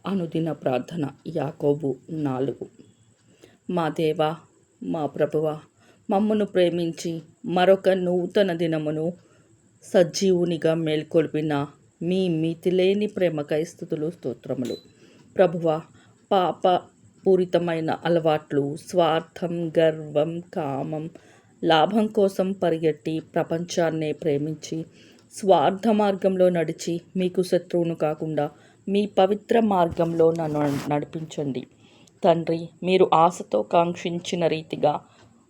అనుదిన ప్రార్థన యాకోబు 4. మా దేవా, మా ప్రభువా, మమ్మను ప్రేమించి మరొక నూతన దినమును సజీవునిగా మేల్కొల్పిన మీ మితిలేని ప్రేమకై స్తుతులు స్తోత్రములు. ప్రభువా, పాప పూరితమైన అలవాట్లు, స్వార్థం, గర్వం, కామం, లాభం కోసం పరిగెట్టి ప్రపంచాన్నే ప్రేమించి స్వార్థ మార్గంలో నడిచి మీకు శత్రువును కాకుండా మీ పవిత్ర మార్గంలో నన్ను నడిపించండి. తండ్రి, మీరు ఆశతో కాంక్షించిన రీతిగా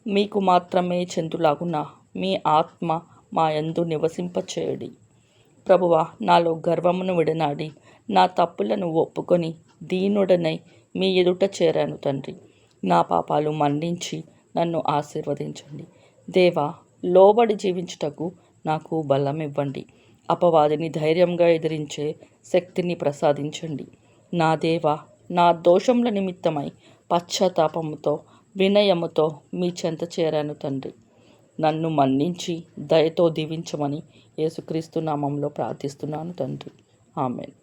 మీకు మాత్రమే చెందులాగున మీ ఆత్మ మా యందు నివసింపచేయడి. ప్రభువా, నాలో గర్వమును విడనాడి నా తప్పులను ఒప్పుకొని దీనుడనై మీ ఎదుట చేరాను తండ్రి. నా పాపాలు మన్నించి నన్ను ఆశీర్వదించండి. దేవా, లోబడి జీవించుటకు నాకు బలం ఇవ్వండి. అపవాదిని ధైర్యంగా ఎదిరించే శక్తిని ప్రసాదించండి. నా దేవా, నా దోషముల నిమిత్తమై పశ్చాత్తాపముతో వినయముతో మీ చెంత చేరాను తండ్రి. నన్ను మన్నించి దయతో దీవించమని యేసుక్రీస్తు నామంలో ప్రార్థిస్తున్నాను తండ్రి. ఆమెన్.